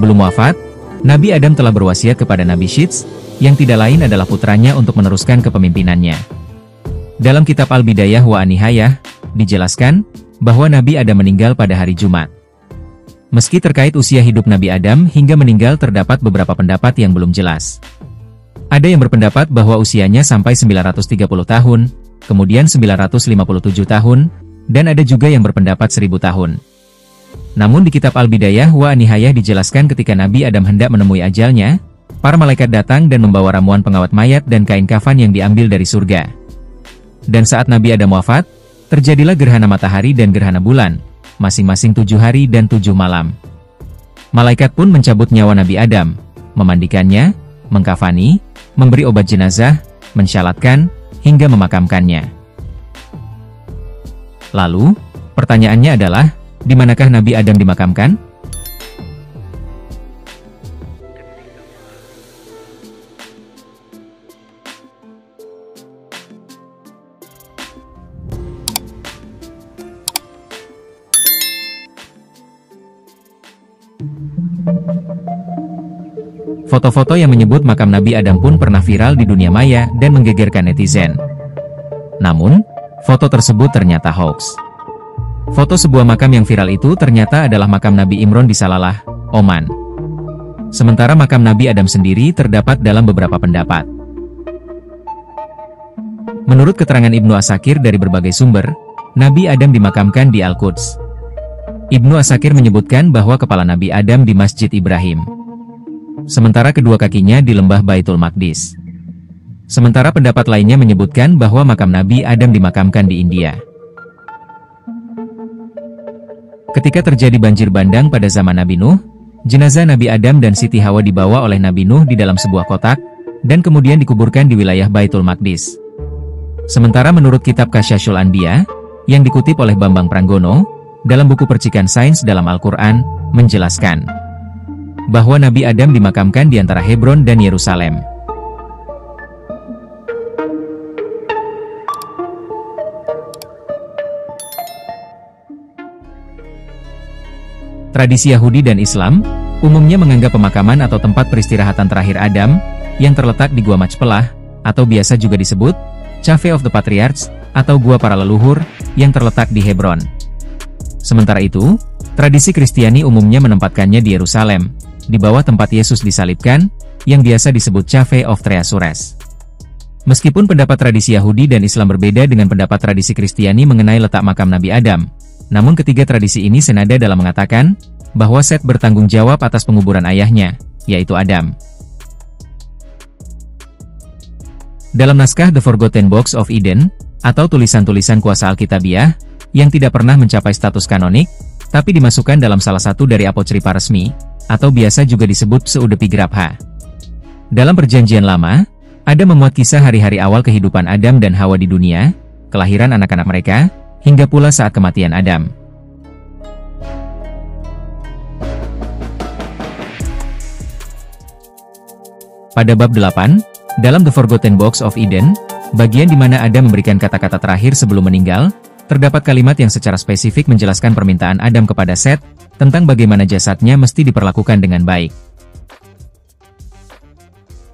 Sebelum wafat, Nabi Adam telah berwasiat kepada Nabi Syits, yang tidak lain adalah putranya untuk meneruskan kepemimpinannya. Dalam kitab Al-Bidayah wa An-Nihayah, dijelaskan bahwa Nabi Adam meninggal pada hari Jumat. Meski terkait usia hidup Nabi Adam hingga meninggal terdapat beberapa pendapat yang belum jelas. Ada yang berpendapat bahwa usianya sampai 930 tahun, kemudian 957 tahun, dan ada juga yang berpendapat 1000 tahun. Namun di kitab Al-Bidayah wa An-Nihayah dijelaskan ketika Nabi Adam hendak menemui ajalnya, para malaikat datang dan membawa ramuan pengawet mayat dan kain kafan yang diambil dari surga. Dan saat Nabi Adam wafat, terjadilah gerhana matahari dan gerhana bulan, masing-masing 7 hari dan 7 malam. Malaikat pun mencabut nyawa Nabi Adam, memandikannya, mengkafani, memberi obat jenazah, mensyalatkan, hingga memakamkannya. Lalu, pertanyaannya adalah, di manakah Nabi Adam dimakamkan? Foto-foto yang menyebut makam Nabi Adam pun pernah viral di dunia maya dan menggegerkan netizen. Namun, foto tersebut ternyata hoax. Foto sebuah makam yang viral itu ternyata adalah makam Nabi Imron di Salalah, Oman. Sementara makam Nabi Adam sendiri terdapat dalam beberapa pendapat. Menurut keterangan Ibnu Asakir dari berbagai sumber, Nabi Adam dimakamkan di Al-Quds. Ibnu Asakir menyebutkan bahwa kepala Nabi Adam di Masjid Ibrahim, sementara kedua kakinya di lembah Baitul Maqdis. Sementara pendapat lainnya menyebutkan bahwa makam Nabi Adam dimakamkan di India. Ketika terjadi banjir bandang pada zaman Nabi Nuh, jenazah Nabi Adam dan Siti Hawa dibawa oleh Nabi Nuh di dalam sebuah kotak, dan kemudian dikuburkan di wilayah Baitul Maqdis. Sementara menurut kitab Kasyashul Anbiya, yang dikutip oleh Bambang Pranggono, dalam buku Percikan Sains dalam Al-Quran, menjelaskan bahwa Nabi Adam dimakamkan di antara Hebron dan Yerusalem. Tradisi Yahudi dan Islam umumnya menganggap pemakaman atau tempat peristirahatan terakhir Adam, yang terletak di Gua Machpelah, atau biasa juga disebut Cave of the Patriarchs, atau Gua Para Leluhur, yang terletak di Hebron. Sementara itu, tradisi Kristiani umumnya menempatkannya di Yerusalem, di bawah tempat Yesus disalibkan, yang biasa disebut Cave of Treasures. Meskipun pendapat tradisi Yahudi dan Islam berbeda dengan pendapat tradisi Kristiani mengenai letak makam Nabi Adam, namun ketiga tradisi ini senada dalam mengatakan bahwa Set bertanggung jawab atas penguburan ayahnya, yaitu Adam. Dalam naskah The Forgotten Books of Eden, atau tulisan-tulisan kuasa Alkitabiah, yang tidak pernah mencapai status kanonik, tapi dimasukkan dalam salah satu dari apokrifa resmi, atau biasa juga disebut Pseudepigrapha. Dalam Perjanjian Lama, ada memuat kisah hari-hari awal kehidupan Adam dan Hawa di dunia, kelahiran anak-anak mereka, hingga pula saat kematian Adam. Pada bab 8, dalam The Forgotten Books of Eden, bagian di mana Adam memberikan kata-kata terakhir sebelum meninggal, terdapat kalimat yang secara spesifik menjelaskan permintaan Adam kepada Set, tentang bagaimana jasadnya mesti diperlakukan dengan baik.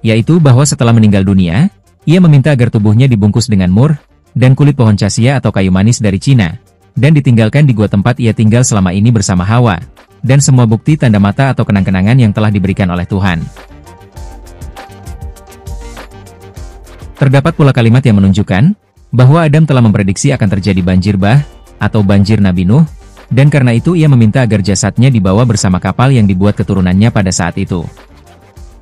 Yaitu bahwa setelah meninggal dunia, ia meminta agar tubuhnya dibungkus dengan mur, dan kulit pohon casia atau kayu manis dari Cina, dan ditinggalkan di gua tempat ia tinggal selama ini bersama Hawa, dan semua bukti tanda mata atau kenang-kenangan yang telah diberikan oleh Tuhan. Terdapat pula kalimat yang menunjukkan bahwa Adam telah memprediksi akan terjadi banjir bah, atau banjir Nabi Nuh, dan karena itu ia meminta agar jasadnya dibawa bersama kapal yang dibuat keturunannya pada saat itu.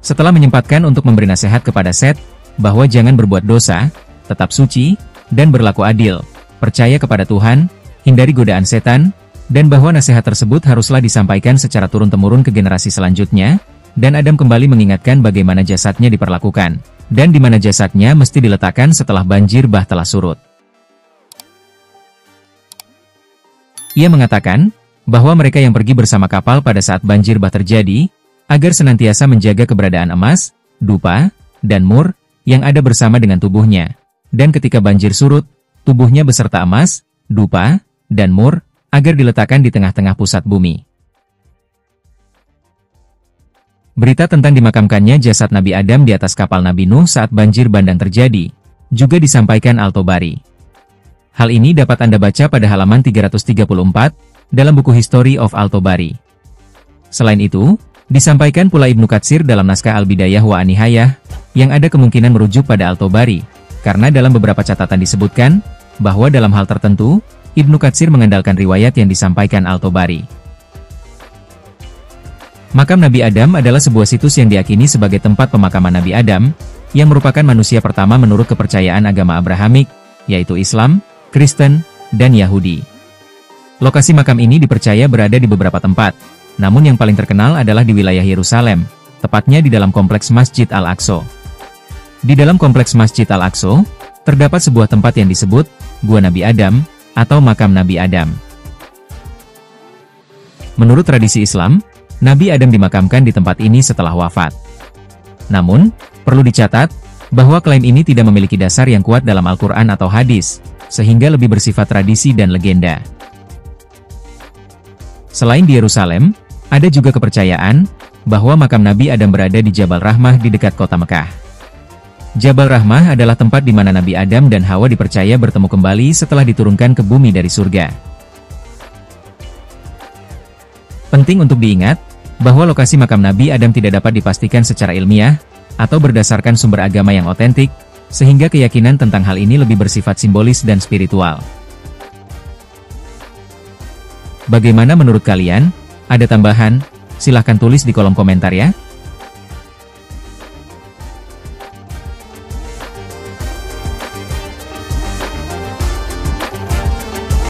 Setelah menyempatkan untuk memberi nasihat kepada Set, bahwa jangan berbuat dosa, tetap suci, dan berlaku adil, percaya kepada Tuhan, hindari godaan setan, dan bahwa nasihat tersebut haruslah disampaikan secara turun-temurun ke generasi selanjutnya, dan Adam kembali mengingatkan bagaimana jasadnya diperlakukan, dan di mana jasadnya mesti diletakkan setelah banjir bah telah surut. Ia mengatakan bahwa mereka yang pergi bersama kapal pada saat banjir bah terjadi, agar senantiasa menjaga keberadaan emas, dupa, dan mur, yang ada bersama dengan tubuhnya, dan ketika banjir surut, tubuhnya beserta emas, dupa, dan mur, agar diletakkan di tengah-tengah pusat bumi. Berita tentang dimakamkannya jasad Nabi Adam di atas kapal Nabi Nuh saat banjir bandang terjadi, juga disampaikan Al-Tabari. Hal ini dapat Anda baca pada halaman 334, dalam buku History of Al-Tabari. Selain itu, disampaikan pula Ibnu Katsir dalam naskah Al-Bidayah wa An-Nihayah, yang ada kemungkinan merujuk pada Al-Tabari, karena dalam beberapa catatan disebutkan, bahwa dalam hal tertentu, Ibnu Katsir mengandalkan riwayat yang disampaikan Al-Tabari. Makam Nabi Adam adalah sebuah situs yang diyakini sebagai tempat pemakaman Nabi Adam, yang merupakan manusia pertama menurut kepercayaan agama Abrahamik, yaitu Islam, Kristen, dan Yahudi. Lokasi makam ini dipercaya berada di beberapa tempat, namun yang paling terkenal adalah di wilayah Yerusalem, tepatnya di dalam kompleks Masjid Al-Aqsa. Di dalam kompleks Masjid Al-Aqsa, terdapat sebuah tempat yang disebut Gua Nabi Adam, atau Makam Nabi Adam. Menurut tradisi Islam, Nabi Adam dimakamkan di tempat ini setelah wafat. Namun, perlu dicatat, bahwa klaim ini tidak memiliki dasar yang kuat dalam Al-Quran atau hadis, sehingga lebih bersifat tradisi dan legenda. Selain di Yerusalem, ada juga kepercayaan, bahwa makam Nabi Adam berada di Jabal Rahmah di dekat kota Mekah. Jabal Rahmah adalah tempat di mana Nabi Adam dan Hawa dipercaya bertemu kembali setelah diturunkan ke bumi dari surga. Penting untuk diingat, bahwa lokasi makam Nabi Adam tidak dapat dipastikan secara ilmiah, atau berdasarkan sumber agama yang otentik, sehingga keyakinan tentang hal ini lebih bersifat simbolis dan spiritual. Bagaimana menurut kalian? Ada tambahan? Silahkan tulis di kolom komentar ya.